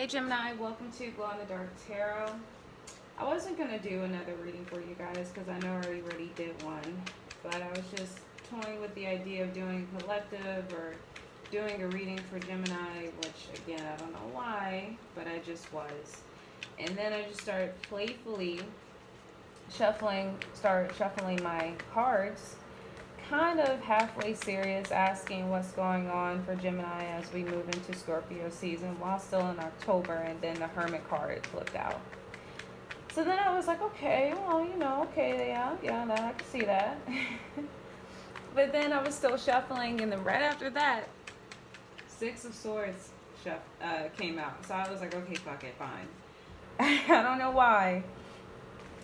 Hey Gemini, welcome to Glow in the Dark Tarot. I wasn't going to do another reading for you guys because I know I already did one, but I was just toying with the idea of doing a collective or doing a reading for Gemini, which again, I don't know why, but I just was. And then I just started playfully shuffling my cards, kind of halfway serious, asking what's going on for Gemini as we move into Scorpio season while still in October, and then the Hermit card flipped out. So then I was like, okay, well, okay, yeah, no, I can see that. But then I was still shuffling, and then right after that, Six of Swords came out. So I was like, okay, fuck it, fine. I don't know why.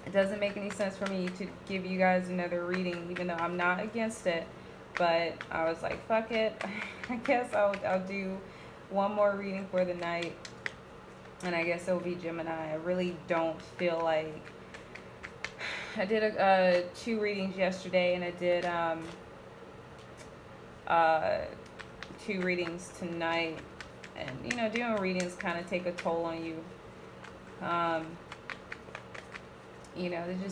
It doesn't make any sense for me to give you guys another reading, even though I'm not against it. But I was like, fuck it. I guess I'll do one more reading for the night. And I guess it'll be Gemini. I really don't feel like... I did 2 readings yesterday, and I did 2 readings tonight. And, doing readings kind of take a toll on you.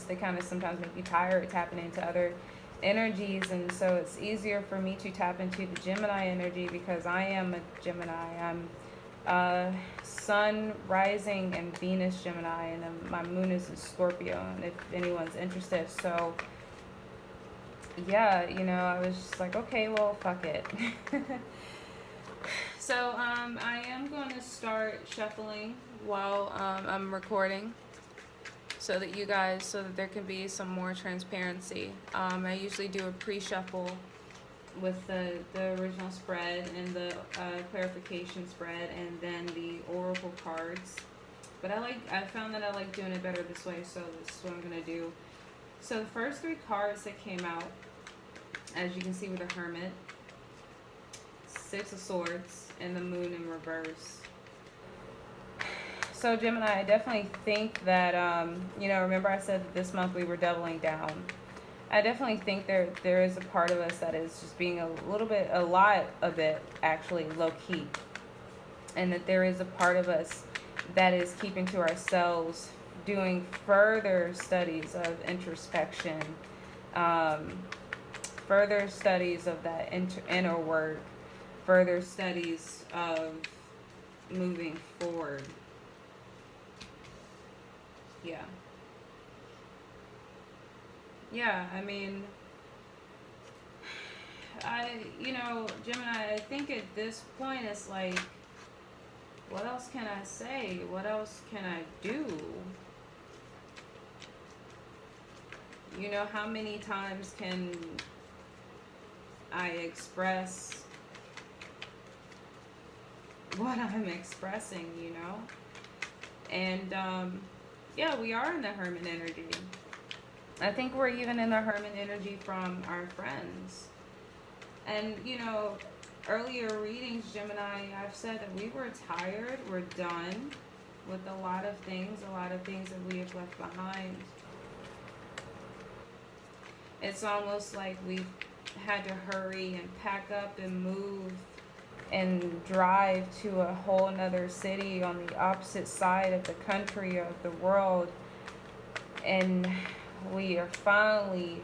They kind of sometimes make you tired tapping into other energies, and so it's easier for me to tap into the Gemini energy because I am a Gemini. I'm Sun, Rising, and Venus Gemini, and my Moon is in Scorpio, and if anyone's interested. So, yeah, I was just like, okay, well, fuck it. So, I am going to start shuffling while I'm recording, so that there can be some more transparency. I usually do a pre-shuffle with the original spread and the clarification spread, and then the oracle cards. But I found that I like doing it better this way, so this is what I'm gonna do. So the first 3 cards that came out, as you can see, were the Hermit, Six of Swords, and the Moon in reverse. So Gemini, I definitely think that, remember I said that this month we were doubling down. I definitely think there is a part of us that is just being a lot of it actually low key. And that there is a part of us that is keeping to ourselves, doing further studies of introspection, further studies of that inner work, further studies of moving forward. Yeah, I mean, Gemini, I think at this point it's like, what else can I say? What else can I do? How many times can I express what I'm expressing, And, yeah, we are in the Hermit energy. I think we're even in the Hermit energy from our friends. And, earlier readings, Gemini, I've said that we were tired, we're done with a lot of things that we have left behind. It's almost like we've had to hurry and pack up and move and drive to a whole another city on the opposite side of the country, of the world, and we are finally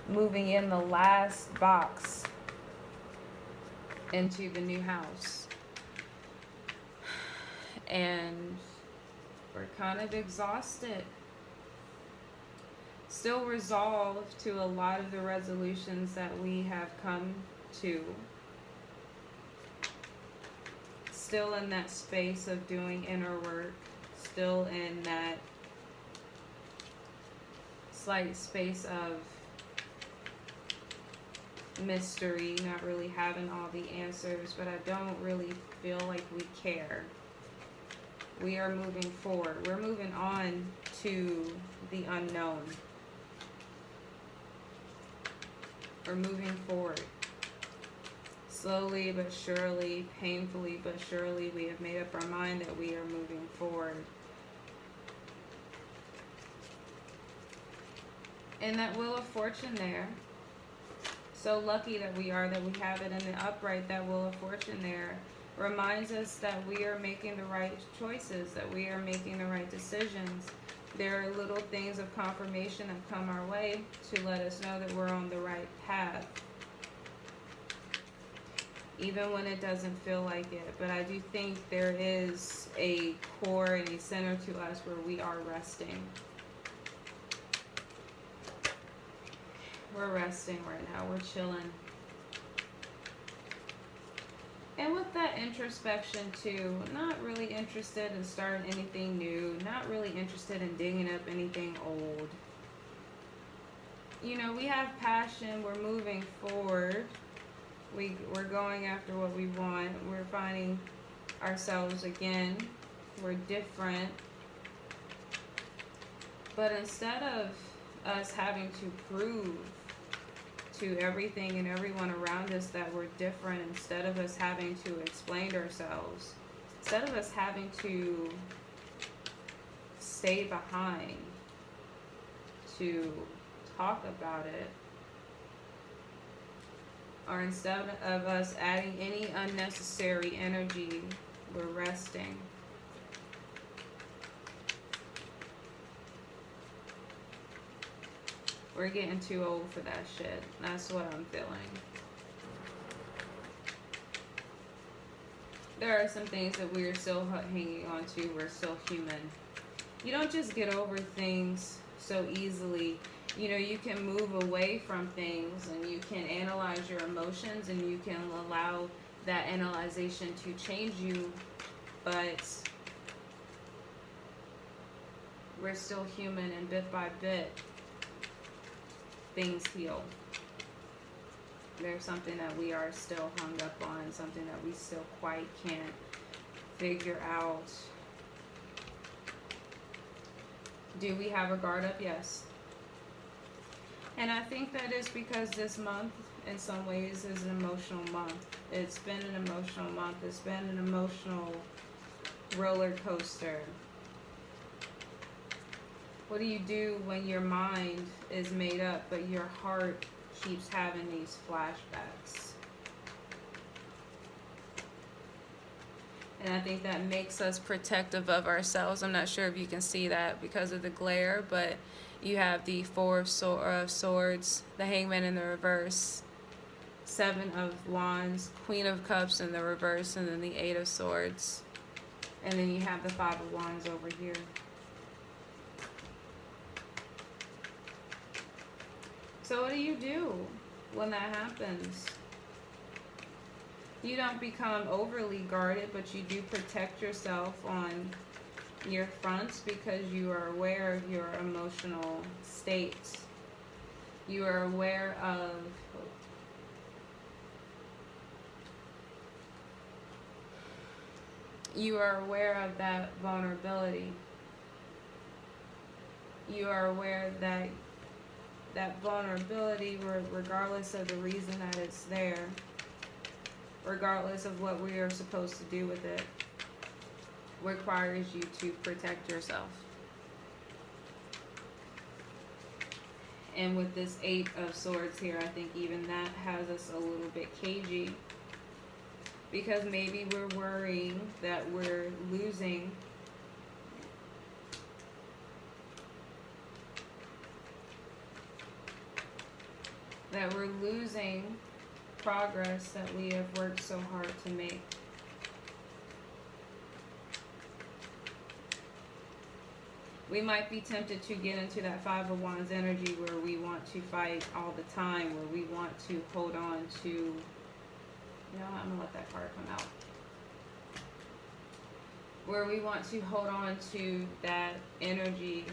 moving in the last box into the new house, and we're kind of exhausted, still resolved to a lot of the resolutions that we have come to, still in that space of doing inner work, still in that slight space of mystery, not really having all the answers, but I don't really feel like we care. We are moving forward. We're moving on to the unknown. We're moving forward. Slowly but surely, painfully but surely, we have made up our mind that we are moving forward. And that Wheel of Fortune there, so lucky that we have it in the upright, that Wheel of Fortune there, reminds us that we are making the right choices, that we are making the right decisions. There are little things of confirmation that come our way to let us know that we're on the right path, even when it doesn't feel like it. But I do think there is a core and a center to us where we are resting. We're resting right now. We're chilling. And with that introspection too, not really interested in starting anything new, not really interested in digging up anything old. You know, we have passion, we're moving forward, we're going after what we want, we're finding ourselves again, we're different. But instead of us having to prove to everything and everyone around us that we're different, instead of us having to explain to ourselves, instead of us having to stay behind to talk about it, or instead of us adding any unnecessary energy, we're resting. We're getting too old for that shit. That's what I'm feeling. There are some things that we are still hanging on to. We're still human. You don't just get over things so easily. You know, you can move away from things and you can analyze your emotions and you can allow that analyzation to change you, but we're still human, and bit by bit things heal. There's something that we are still hung up on, something that we still quite can't figure out. Do we have our guard up? Yes. And I think that is because this month, in some ways, is an emotional month. It's been an emotional month. It's been an emotional roller coaster. What do you do when your mind is made up, but your heart keeps having these flashbacks? And I think that makes us protective of ourselves. I'm not sure if you can see that because of the glare, but you have the Four of Swords, the Hangman in the reverse, Seven of Wands, Queen of Cups in the reverse, and then the Eight of Swords. And then you have the Five of Wands over here. So what do you do when that happens? You don't become overly guarded, but you do protect yourself on your fronts because you are aware of your emotional states. You are aware of that vulnerability. You are aware that vulnerability, regardless of the reason that it's there, regardless of what we are supposed to do with it, requires you to protect yourself. And with this Eight of Swords here, I think even that has us a little bit cagey, because maybe we're worrying that we're losing progress that we have worked so hard to make. We might be tempted to get into that Five of Wands energy where we want to fight all the time, where we want to hold on to, you know, I'm gonna let that card come out. Where we want to hold on to that energy,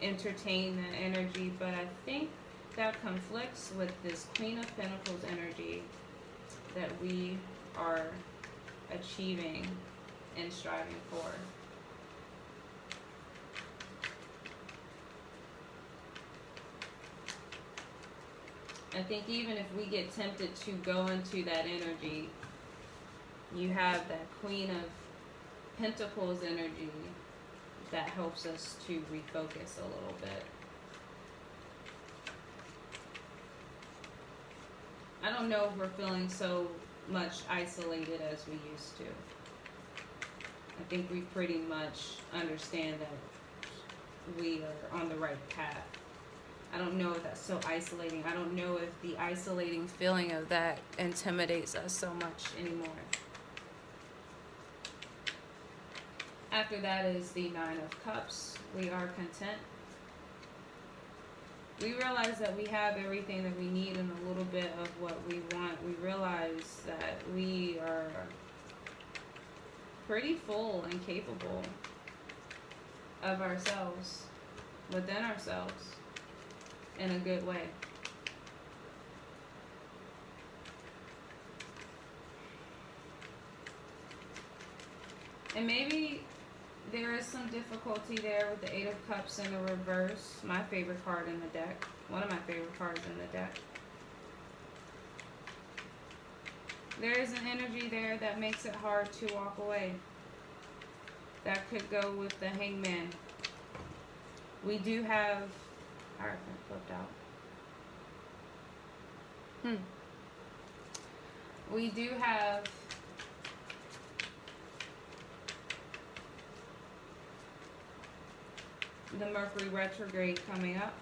entertain that energy, but I think that conflicts with this Queen of Pentacles energy that we are achieving and striving for. I think even if we get tempted to go into that energy, you have that Queen of Pentacles energy that helps us to refocus a little bit. I don't know if we're feeling so much isolated as we used to. I think we pretty much understand that we are on the right path. I don't know if that's so isolating. I don't know if the isolating feeling of that intimidates us so much anymore. After that is the Nine of Cups. We are content. We realize that we have everything that we need and a little bit of what we want. We realize that we are pretty full and capable of ourselves, within ourselves, in a good way. And maybe there is some difficulty there with the Eight of Cups in the reverse. My favorite card in the deck. One of my favorite cards in the deck. There is an energy there that makes it hard to walk away. That could go with the Hangman. We do have... Alright, I flipped out. We do have... the Mercury retrograde coming up.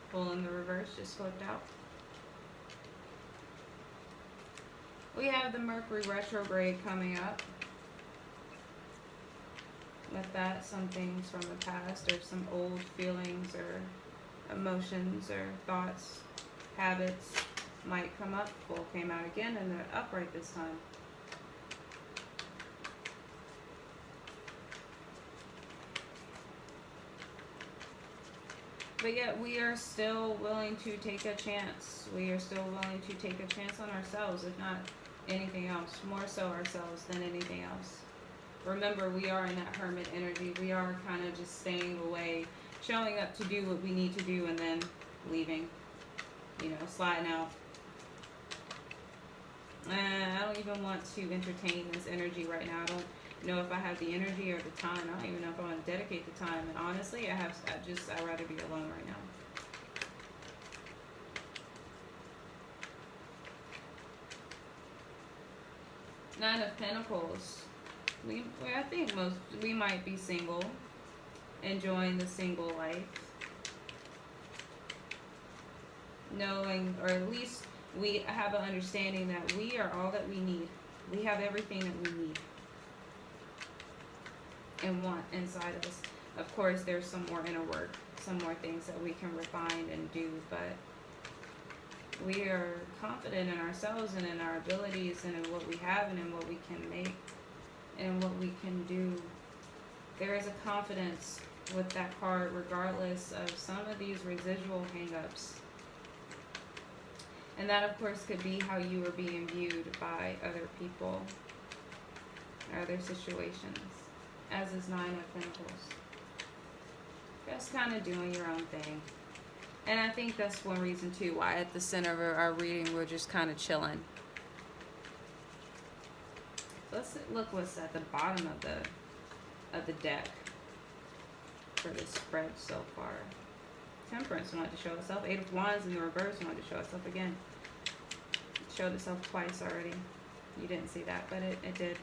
Full in the reverse, just flipped out. We have the Mercury retrograde coming up. With that, some things from the past or some old feelings or emotions or thoughts, habits might come up. Full came out again and they're upright this time. But yet we are still willing to take a chance. We are still willing to take a chance on ourselves, if not anything else. More so ourselves than anything else. Remember, we are in that hermit energy. We are kind of just staying away, showing up to do what we need to do, and then leaving. You know, sliding out. I don't even want to entertain this energy right now. I don't know if I have the energy or the time. I don't even know if I want to dedicate the time. And honestly, I'd rather be alone right now. Nine of Pentacles. I think we might be single, enjoying the single life, knowing, or at least we have an understanding that we are all that we need. We have everything that we need and want inside of us. Of course, there's some more inner work, some more things that we can refine and do, but we are confident in ourselves and in our abilities and in what we have and in what we can make and what we can do. There is a confidence with that card regardless of some of these residual hang-ups. And that, of course, could be how you are being viewed by other people or other situations, as is Nine of Pentacles. Just kind of doing your own thing. And I think that's one reason, too, why at the center of our reading we're just kind of chilling. So let's look what's at the bottom of the deck for this spread so far. Temperance wanted to show itself. Eight of Wands in the reverse wanted to show itself again. It showed itself twice already. You didn't see that, but it did.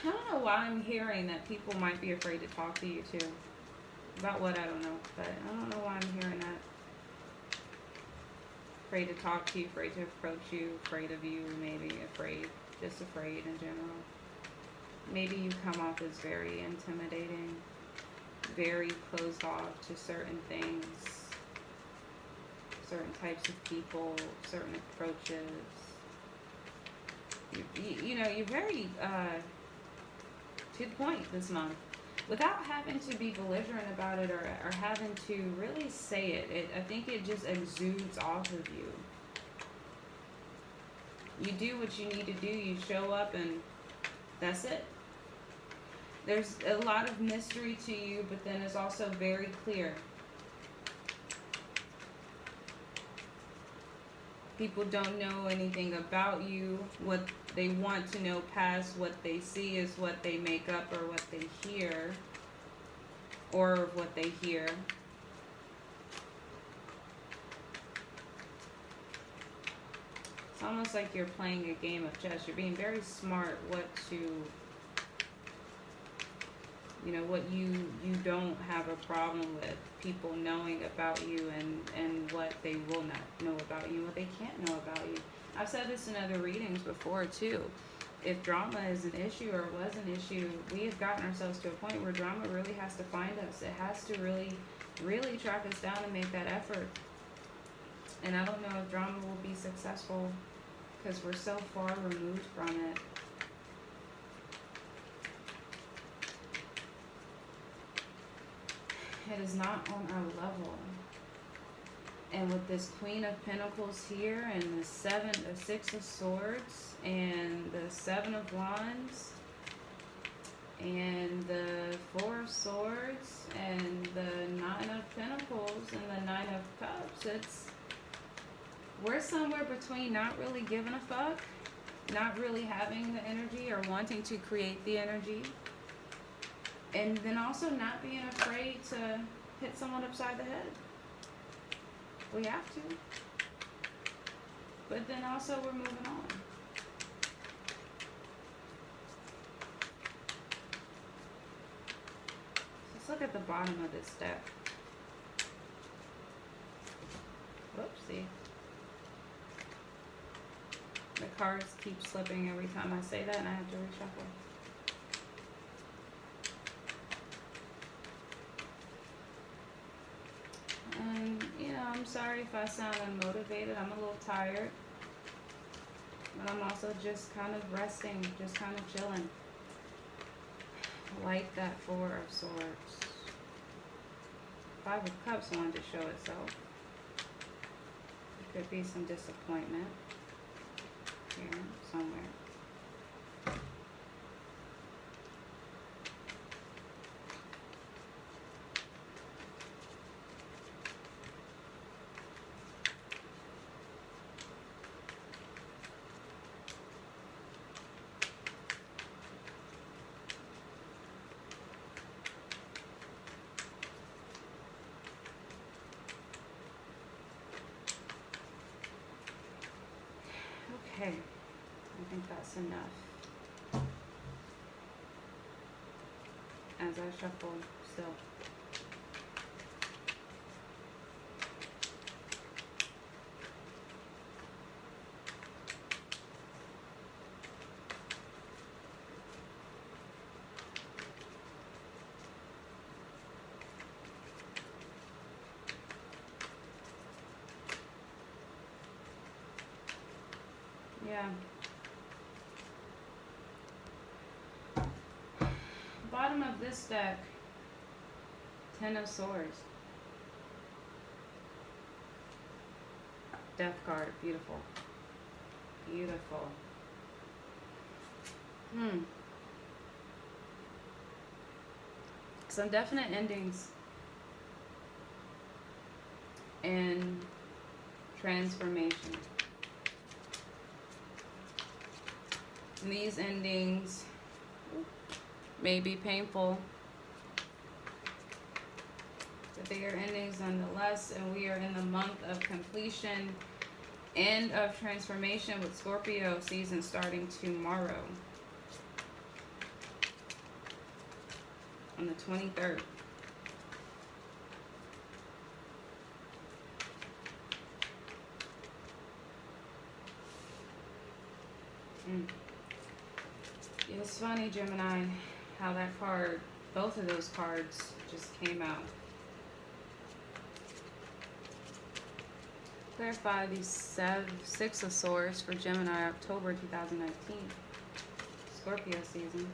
I don't know why I'm hearing that people might be afraid to talk to you too. About what, I don't know, but I don't know why I'm hearing that. Afraid to talk to you, afraid to approach you, afraid of you, maybe afraid, just afraid in general. Maybe you come off as very intimidating, very closed off to certain things, certain types of people, certain approaches. You know, you're very to the point this month, without having to be belligerent about it or having to really say it. I think it just exudes off of you. You do what you need to do. You show up and that's it. There's a lot of mystery to you, but then it's also very clear. People don't know anything about you. What they want to know past what they see is what they make up or what they hear. Or what they hear. It's almost like you're playing a game of chess. You're being very smart what you don't have a problem with people knowing about you and what they will not know about you, what they can't know about you. I've said this in other readings before too. If drama is an issue or was an issue, we have gotten ourselves to a point where drama really has to find us. It has to really, really track us down and make that effort. And I don't know if drama will be successful because we're so far removed from it. It is not on our level. And with this Queen of Pentacles here and the Six of Swords and the Seven of Wands and the Four of Swords and the Nine of Pentacles and the Nine of Cups, we're somewhere between not really giving a fuck, not really having the energy or wanting to create the energy, and then also not being afraid to hit someone upside the head. We have to. But then also we're moving on. Let's look at the bottom of this deck. Whoopsie. The cards keep slipping every time I say that and I have to reshuffle. And, I'm sorry if I sound unmotivated. I'm a little tired. But I'm also just kind of resting, just kind of chilling. Like that Four of Swords. Five of Cups wanted to show itself. There could be some disappointment here somewhere. Okay, I think that's enough. As I shuffle still. Yeah. Bottom of this deck, Ten of Swords. Death card, beautiful. Beautiful. Some definite endings and transformation. And these endings may be painful, but they are endings nonetheless, and we are in the month of completion and of transformation with Scorpio season starting tomorrow on the 23rd. It's funny, Gemini, how that card, both of those cards just came out. Clarify these Six of Swords for Gemini, October 2019. Scorpio season.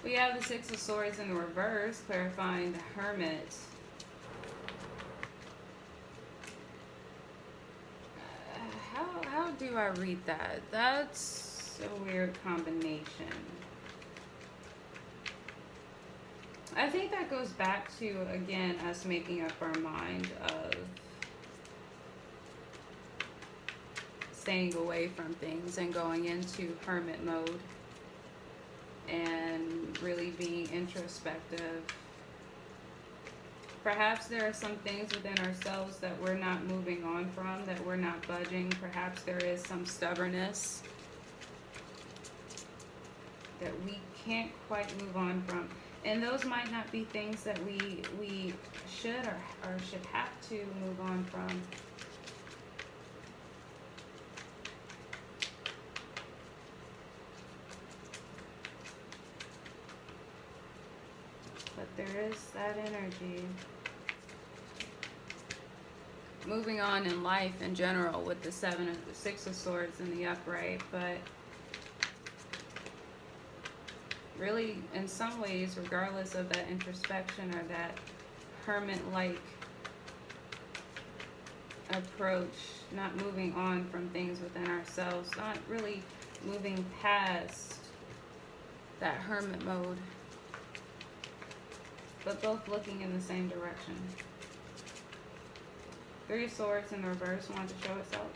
We have the Six of Swords in reverse, clarifying the Hermit. How do I read that? That's a weird combination. I think that goes back to, again, us making up our mind of staying away from things and going into hermit mode and really being introspective. Perhaps there are some things within ourselves that we're not moving on from, that we're not budging. Perhaps there is some stubbornness that we can't quite move on from. And those might not be things that we should or should have to move on from. But there is that energy. Moving on in life in general with the Six of Swords in the upright, but really in some ways, regardless of that introspection or that hermit-like approach, not moving on from things within ourselves, not really moving past that hermit mode, but both looking in the same direction. Three of Swords in the reverse wanted to show itself.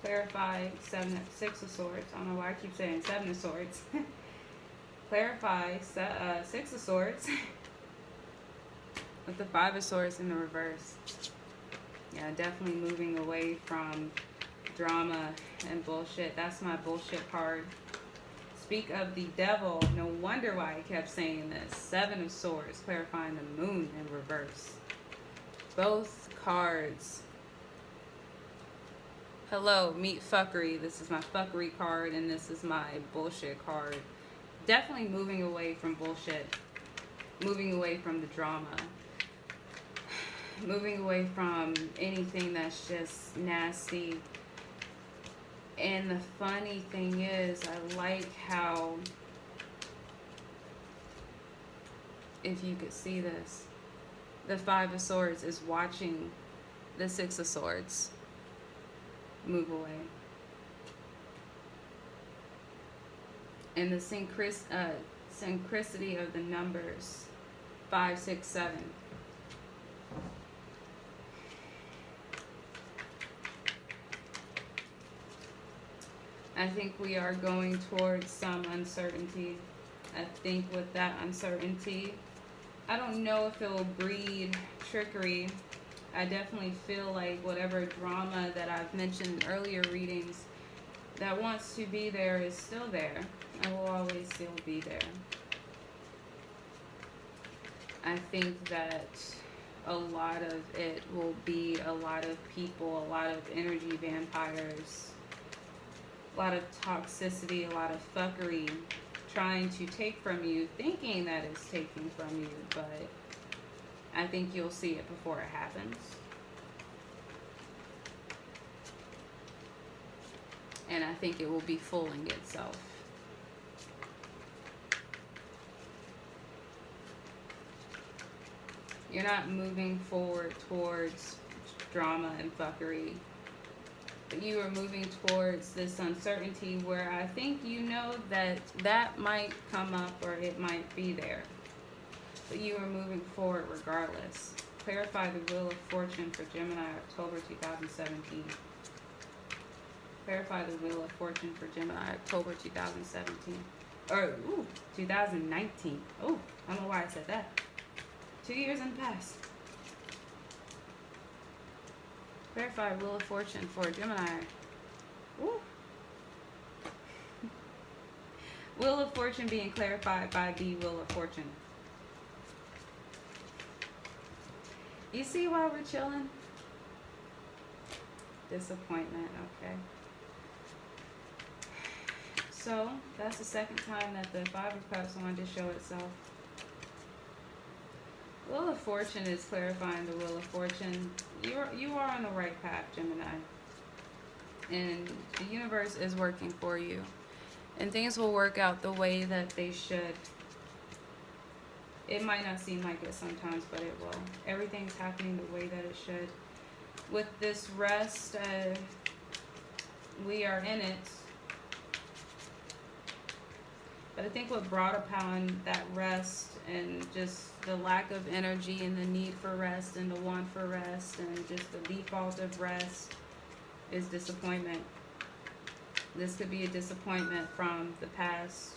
Clarify Six of Swords. I don't know why I keep saying Seven of Swords. Clarify Six of Swords with the Five of Swords in the reverse. Yeah, definitely moving away from drama and bullshit. That's my bullshit card. Speak of the devil. No wonder why I kept saying this. Seven of Swords, clarifying the moon in reverse. Both cards. Hello, meet fuckery. This is my fuckery card and this is my bullshit card. Definitely moving away from bullshit. Moving away from the drama. Moving away from anything that's just nasty. And the funny thing is, I like how, if you could see this, the Five of Swords is watching the Six of Swords move away. And the synchronicity of the numbers 5, 6, 7. I think we are going towards some uncertainty. I think with that uncertainty, I don't know if it will breed trickery. I definitely feel like whatever drama that I've mentioned in earlier readings that wants to be there is still there and will always still be there. I think that a lot of it will be a lot of people, a lot of energy vampires, a lot of toxicity, a lot of fuckery trying to take from you, thinking that it's taking from you, but I think you'll see it before it happens. And I think it will be fooling itself. You're not moving forward towards drama and fuckery, but you are moving towards this uncertainty where I think you know that that might come up or it might be there. But you are moving forward regardless. Clarify the Wheel of Fortune for Gemini, October 2017. Clarify the Wheel of Fortune for Gemini, October 2017. Or, 2019. Oh, I don't know why I said that. 2 years in the past. Clarify Wheel of Fortune for Gemini. Ooh. Wheel of Fortune being clarified by the Wheel of Fortune. You see why we're chilling? Disappointment, okay. So, that's the second time that the Five of Cups wanted to show itself. Wheel of Fortune is clarifying the Wheel of Fortune. You are on the right path, Gemini. And the universe is working for you. And things will work out the way that they should. It might not seem like it sometimes, but it will. Everything's happening the way that it should. With this rest, we are in it. But I think what brought upon that rest and just the lack of energy and the need for rest and the want for rest and just the default of rest is disappointment. This could be a disappointment from the past.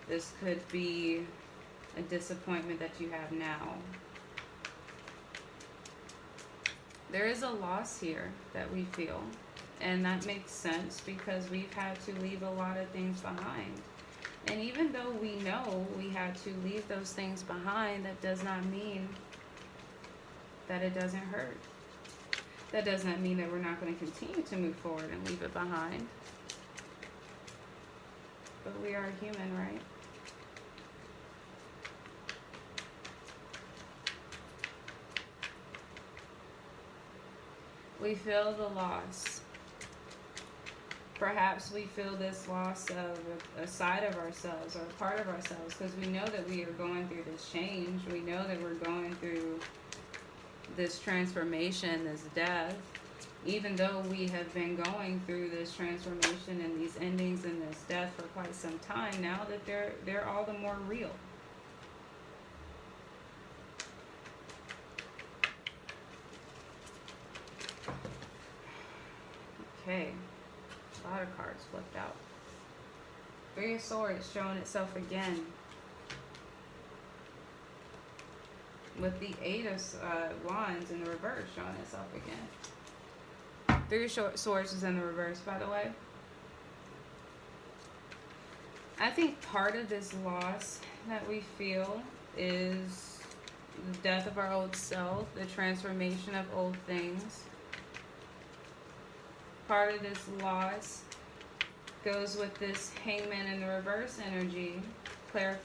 This could be a disappointment that you have now. There is a loss here that we feel. And that makes sense because we've had to leave a lot of things behind. And even though we know we had to leave those things behind, that does not mean that it doesn't hurt. That does not mean that we're not going to continue to move forward and leave it behind. But we are human, right? We feel the loss. Perhaps we feel this loss of a side of ourselves or a part of ourselves because we know that we are going through this change. We know that we're going through this transformation, this death. Even though we have been going through this transformation and these endings and this death for quite some time, now that they're all the more real. Okay. A lot of cards flipped out. Three of Swords showing itself again. With the Eight of Wands in the reverse showing itself again. Three of Swords is in the reverse, by the way. I think part of this loss that we feel is the death of our old self, the transformation of old things. Part of this loss goes with this Hangman in the reverse energy, clarifying